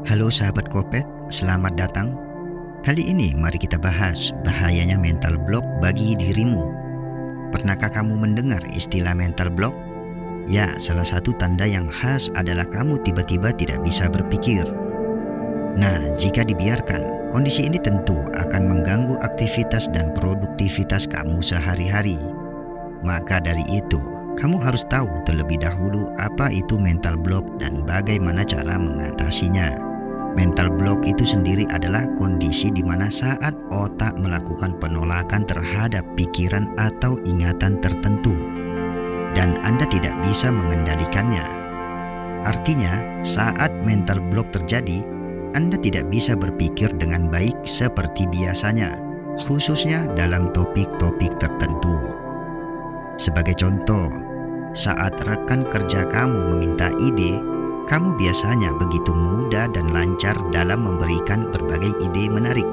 Halo sahabat Kopet, selamat datang. Kali ini mari kita bahas bahayanya mental block bagi dirimu. Pernahkah kamu mendengar istilah mental block? Ya, salah satu tanda yang khas adalah kamu tiba-tiba tidak bisa berpikir. Nah, jika dibiarkan, kondisi ini tentu akan mengganggu aktivitas dan produktivitas kamu sehari-hari. Maka dari itu, kamu harus tahu terlebih dahulu apa itu mental block dan bagaimana cara mengatasinya. Mental block itu sendiri adalah kondisi di mana saat otak melakukan penolakan terhadap pikiran atau ingatan tertentu dan Anda tidak bisa mengendalikannya. Artinya, saat mental block terjadi, Anda tidak bisa berpikir dengan baik seperti biasanya, khususnya dalam topik-topik tertentu. Sebagai contoh, saat rekan kerja kamu meminta ide, kamu biasanya begitu mudah dan lancar dalam memberikan berbagai ide menarik.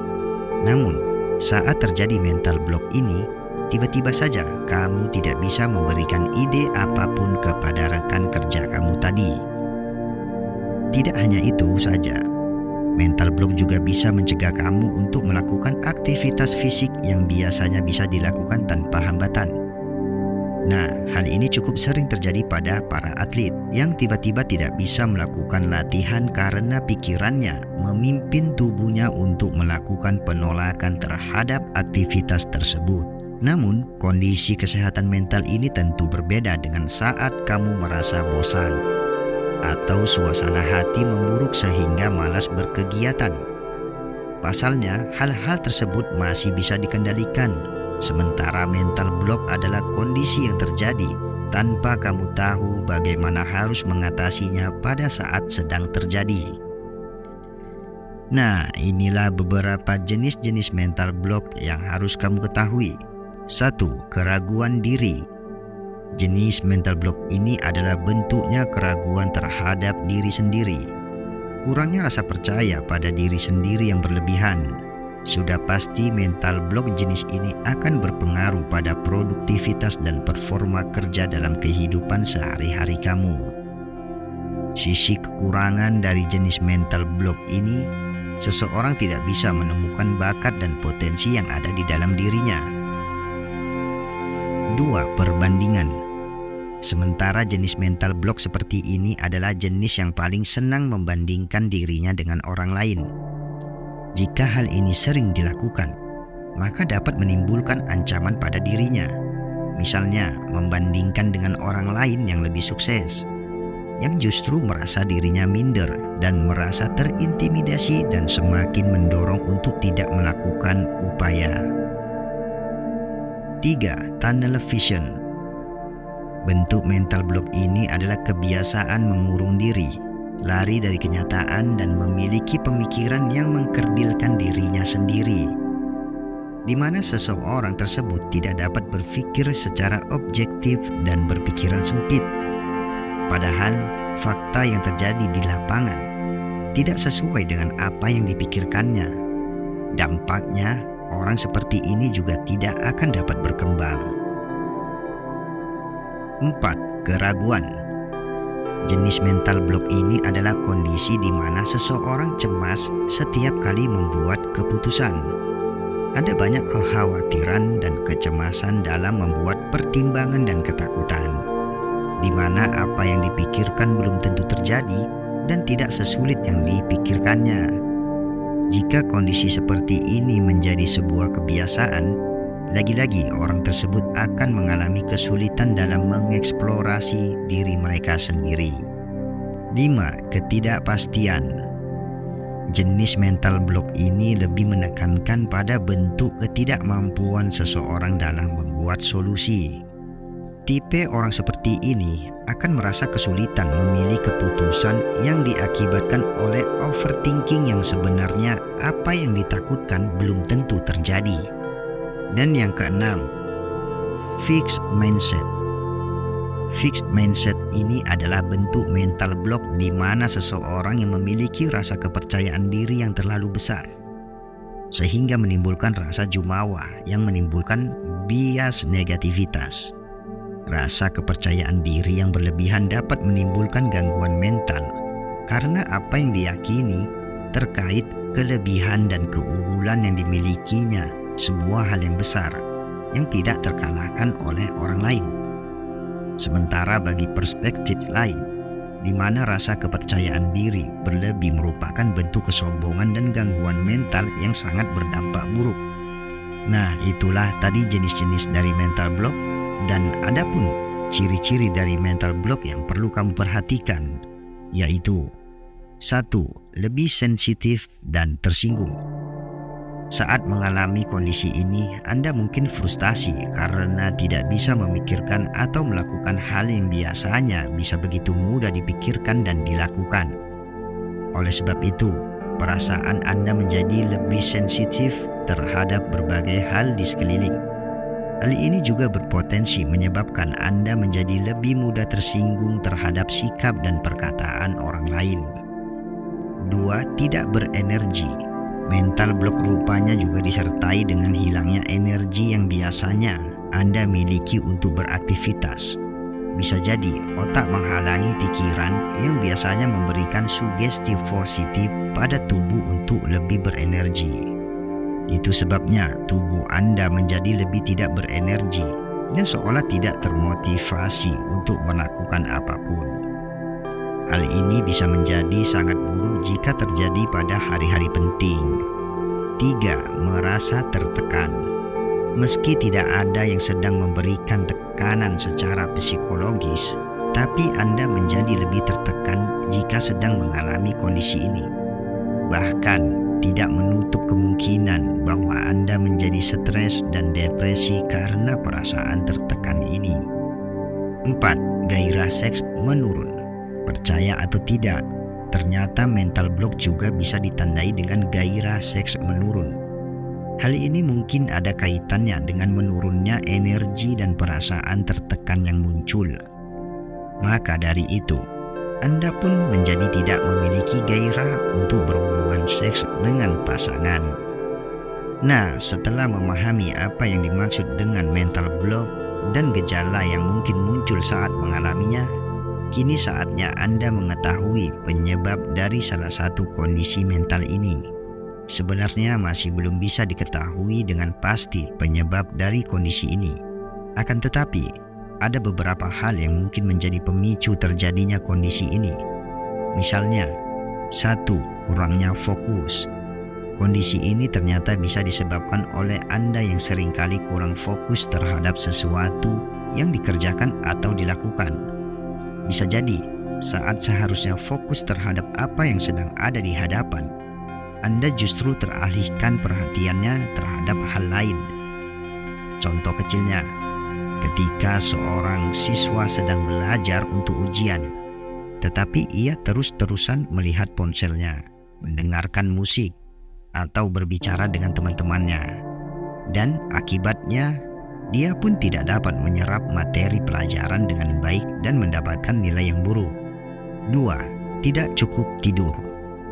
Namun, saat terjadi mental block ini, tiba-tiba saja kamu tidak bisa memberikan ide apapun kepada rekan kerja kamu tadi. Tidak hanya itu saja, mental block juga bisa mencegah kamu untuk melakukan aktivitas fisik yang biasanya bisa dilakukan tanpa hambatan. Nah, hal ini cukup sering terjadi pada para atlet yang tiba-tiba tidak bisa melakukan latihan karena pikirannya memimpin tubuhnya untuk melakukan penolakan terhadap aktivitas tersebut. Namun, kondisi kesehatan mental ini tentu berbeda dengan saat kamu merasa bosan atau suasana hati memburuk sehingga malas berkegiatan. Pasalnya, hal-hal tersebut masih bisa dikendalikan. Sementara mental block adalah kondisi yang terjadi tanpa kamu tahu bagaimana harus mengatasinya pada saat sedang terjadi. Nah, inilah beberapa jenis-jenis mental block yang harus kamu ketahui. 1. Keraguan diri. Jenis mental block ini adalah bentuknya keraguan terhadap diri sendiri. Kurangnya rasa percaya pada diri sendiri yang berlebihan. Sudah pasti mental block jenis ini akan berpengaruh pada produktivitas dan performa kerja dalam kehidupan sehari-hari kamu. Sisi kekurangan dari jenis mental block ini, seseorang tidak bisa menemukan bakat dan potensi yang ada di dalam dirinya. 2. Perbandingan. Sementara jenis mental block seperti ini adalah jenis yang paling senang membandingkan dirinya dengan orang lain. Jika hal ini sering dilakukan, maka dapat menimbulkan ancaman pada dirinya. Misalnya, membandingkan dengan orang lain yang lebih sukses, yang justru merasa dirinya minder dan merasa terintimidasi dan semakin mendorong untuk tidak melakukan upaya. 3. Tunnel vision. Bentuk mental block ini adalah kebiasaan mengurung diri, lari dari kenyataan dan memiliki pemikiran yang mengkerdilkan dirinya sendiri, di mana seseorang tersebut tidak dapat berpikir secara objektif dan berpikiran sempit. Padahal fakta yang terjadi di lapangan tidak sesuai dengan apa yang dipikirkannya. Dampaknya, orang seperti ini juga tidak akan dapat berkembang. 4. Keraguan. Jenis mental block ini adalah kondisi di mana seseorang cemas setiap kali membuat keputusan. Ada banyak kekhawatiran dan kecemasan dalam membuat pertimbangan dan ketakutan, di mana apa yang dipikirkan belum tentu terjadi dan tidak sesulit yang dipikirkannya. Jika kondisi seperti ini menjadi sebuah kebiasaan, lagi-lagi orang tersebut akan mengalami kesulitan dalam mengeksplorasi diri mereka sendiri. 5. Ketidakpastian. Jenis mental block ini lebih menekankan pada bentuk ketidakmampuan seseorang dalam membuat solusi. Tipe orang seperti ini akan merasa kesulitan memilih keputusan yang diakibatkan oleh overthinking yang sebenarnya apa yang ditakutkan belum tentu terjadi. Dan yang keenam, fixed mindset. Fixed mindset ini adalah bentuk mental block di mana seseorang yang memiliki rasa kepercayaan diri yang terlalu besar, sehingga menimbulkan rasa jumawa yang menimbulkan bias negativitas. Rasa kepercayaan diri yang berlebihan dapat menimbulkan gangguan mental karena apa yang diyakini terkait kelebihan dan keunggulan yang dimilikinya, sebuah hal yang besar yang tidak terkalahkan oleh orang lain. Sementara bagi perspektif lain, di mana rasa kepercayaan diri berlebih merupakan bentuk kesombongan dan gangguan mental yang sangat berdampak buruk. Nah, itulah tadi jenis-jenis dari mental block, dan adapun ciri-ciri dari mental block yang perlu kamu perhatikan, yaitu 1. Lebih sensitif dan tersinggung. Saat mengalami kondisi ini, Anda mungkin frustasi karena tidak bisa memikirkan atau melakukan hal yang biasanya bisa begitu mudah dipikirkan dan dilakukan. Oleh sebab itu, perasaan Anda menjadi lebih sensitif terhadap berbagai hal di sekeliling. Hal ini juga berpotensi menyebabkan Anda menjadi lebih mudah tersinggung terhadap sikap dan perkataan orang lain. 2. Tidak berenergi. Mental block rupanya juga disertai dengan hilangnya energi yang biasanya Anda miliki untuk beraktivitas. Bisa jadi otak menghalangi pikiran yang biasanya memberikan sugesti positif pada tubuh untuk lebih berenergi. Itu sebabnya tubuh Anda menjadi lebih tidak berenergi dan seolah tidak termotivasi untuk melakukan apapun. Hal ini bisa menjadi sangat buruk jika terjadi pada hari-hari penting. 3. Merasa tertekan. Meski tidak ada yang sedang memberikan tekanan secara psikologis, tapi Anda menjadi lebih tertekan jika sedang mengalami kondisi ini. Bahkan, tidak menutup kemungkinan bahwa Anda menjadi stres dan depresi karena perasaan tertekan ini. 4. Gairah seks menurun. Percaya atau tidak, ternyata mental block juga bisa ditandai dengan gairah seks menurun. Hal ini mungkin ada kaitannya dengan menurunnya energi dan perasaan tertekan yang muncul. Maka dari itu, Anda pun menjadi tidak memiliki gairah untuk berhubungan seks dengan pasangan. Nah, setelah memahami apa yang dimaksud dengan mental block dan gejala yang mungkin muncul saat mengalaminya, kini saatnya Anda mengetahui penyebab dari salah satu kondisi mental ini. Sebenarnya masih belum bisa diketahui dengan pasti penyebab dari kondisi ini. Akan tetapi, ada beberapa hal yang mungkin menjadi pemicu terjadinya kondisi ini. Misalnya, 1. Kurangnya fokus. Kondisi ini ternyata bisa disebabkan oleh Anda yang seringkali kurang fokus terhadap sesuatu yang dikerjakan atau dilakukan. Bisa jadi, saat seharusnya fokus terhadap apa yang sedang ada di hadapan, Anda justru teralihkan perhatiannya terhadap hal lain. Contoh kecilnya, ketika seorang siswa sedang belajar untuk ujian, tetapi ia terus-terusan melihat ponselnya, mendengarkan musik, atau berbicara dengan teman-temannya. Dan akibatnya, dia pun tidak dapat menyerap materi pelajaran dengan baik dan mendapatkan nilai yang buruk. 2. Tidak cukup tidur.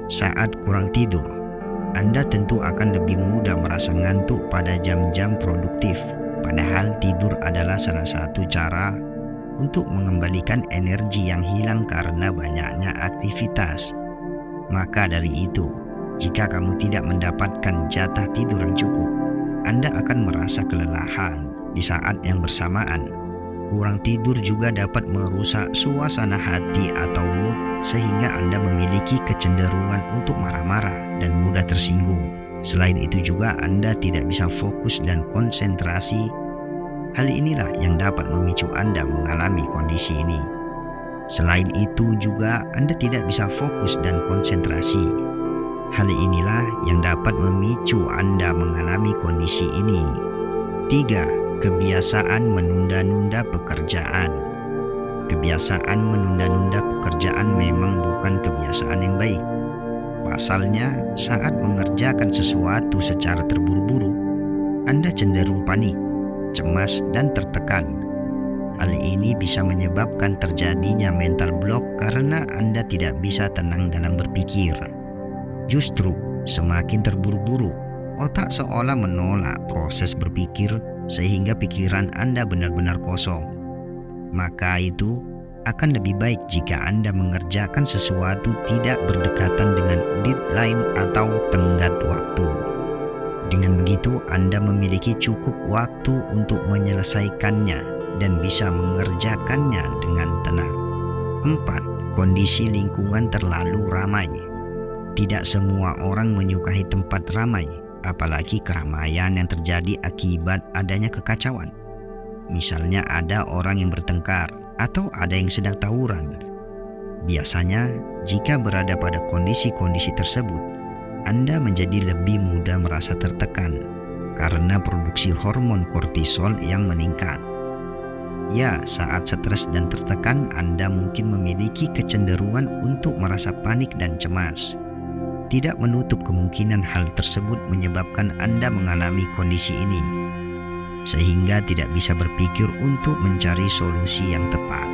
Saat kurang tidur, Anda tentu akan lebih mudah merasa ngantuk pada jam-jam produktif. Padahal tidur adalah salah satu cara untuk mengembalikan energi yang hilang karena banyaknya aktivitas. Maka dari itu, jika kamu tidak mendapatkan jatah tidur yang cukup, Anda akan merasa kelelahan. Di saat yang bersamaan, kurang tidur juga dapat merusak suasana hati atau mood sehingga Anda memiliki kecenderungan untuk marah-marah dan mudah tersinggung. Selain itu juga Anda tidak bisa fokus dan konsentrasi. Hal inilah yang dapat memicu Anda mengalami kondisi ini. Selain itu juga Anda tidak bisa fokus dan konsentrasi. Hal inilah yang dapat memicu Anda mengalami kondisi ini. 3. Kebiasaan menunda-nunda pekerjaan. Kebiasaan menunda-nunda pekerjaan memang bukan kebiasaan yang baik. Pasalnya, saat mengerjakan sesuatu secara terburu-buru, Anda cenderung panik, cemas, dan tertekan. Hal ini bisa menyebabkan terjadinya mental block karena Anda tidak bisa tenang dalam berpikir. Justru, semakin terburu-buru, otak seolah menolak proses berpikir sehingga pikiran Anda benar-benar kosong. Maka itu, akan lebih baik jika Anda mengerjakan sesuatu tidak berdekatan dengan deadline atau tenggat waktu. Dengan begitu, Anda memiliki cukup waktu untuk menyelesaikannya dan bisa mengerjakannya dengan tenang. 4. Kondisi lingkungan terlalu ramai. Tidak semua orang menyukai tempat ramai, apalagi keramaian yang terjadi akibat adanya kekacauan. Misalnya ada orang yang bertengkar atau ada yang sedang tawuran. Biasanya, jika berada pada kondisi-kondisi tersebut, Anda menjadi lebih mudah merasa tertekan karena produksi hormon kortisol yang meningkat. Ya, saat stres dan tertekan, Anda mungkin memiliki kecenderungan untuk merasa panik dan cemas. Tidak menutup kemungkinan hal tersebut menyebabkan Anda mengalami kondisi ini, sehingga tidak bisa berpikir untuk mencari solusi yang tepat.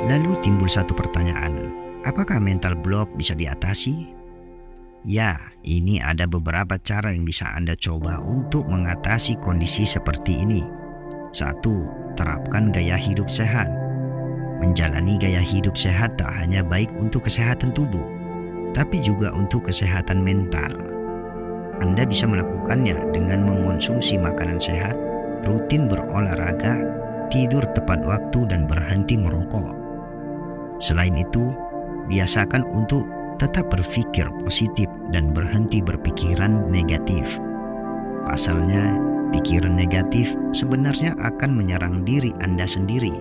Lalu timbul satu pertanyaan, apakah mental block bisa diatasi? Ya, ini ada beberapa cara yang bisa Anda coba untuk mengatasi kondisi seperti ini. 1. Terapkan gaya hidup sehat. Menjalani gaya hidup sehat tak hanya baik untuk kesehatan tubuh, tapi juga untuk kesehatan mental. Anda bisa melakukannya dengan mengonsumsi makanan sehat, rutin berolahraga, tidur tepat waktu, dan berhenti merokok. Selain itu, biasakan untuk tetap berpikir positif dan berhenti berpikiran negatif. Pasalnya, pikiran negatif sebenarnya akan menyerang diri Anda sendiri,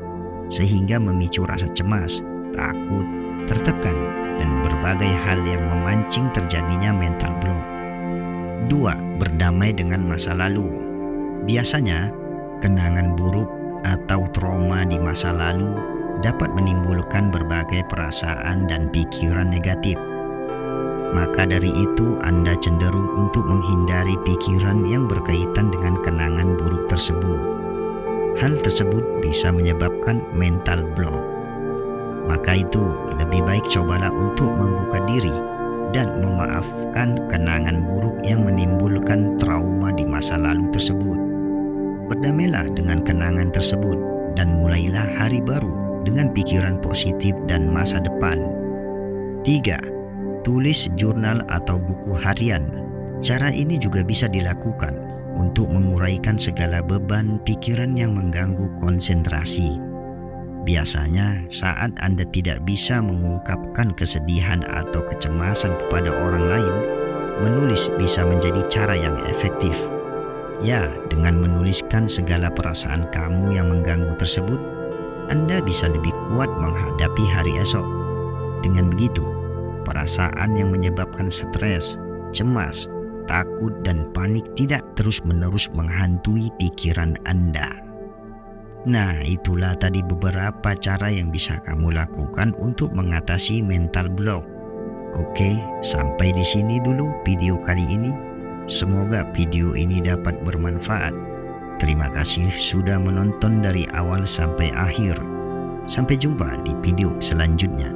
sehingga memicu rasa cemas, takut, tertekan, dan berbagai hal yang memancing terjadinya mental block. 2. Berdamai dengan masa lalu. Biasanya, kenangan buruk atau trauma di masa lalu dapat menimbulkan berbagai perasaan dan pikiran negatif. Maka dari itu, Anda cenderung untuk menghindari pikiran yang berkaitan dengan kenangan buruk tersebut. Hal tersebut bisa menyebabkan mental block. Maka itu, lebih baik cobalah untuk membuka diri dan memaafkan kenangan buruk yang menimbulkan trauma di masa lalu tersebut. Berdamailah dengan kenangan tersebut dan mulailah hari baru dengan pikiran positif dan masa depan. 3. Tulis jurnal atau buku harian. Cara ini juga bisa dilakukan untuk menguraikan segala beban pikiran yang mengganggu konsentrasi. Biasanya, saat Anda tidak bisa mengungkapkan kesedihan atau kecemasan kepada orang lain, menulis bisa menjadi cara yang efektif. Ya, dengan menuliskan segala perasaan kamu yang mengganggu tersebut, Anda bisa lebih kuat menghadapi hari esok. Dengan begitu, perasaan yang menyebabkan stres, cemas, takut, dan panik tidak terus-menerus menghantui pikiran Anda. Nah, itulah tadi beberapa cara yang bisa kamu lakukan untuk mengatasi mental block. Oke, sampai di sini dulu video kali ini. Semoga video ini dapat bermanfaat. Terima kasih sudah menonton dari awal sampai akhir. Sampai jumpa di video selanjutnya.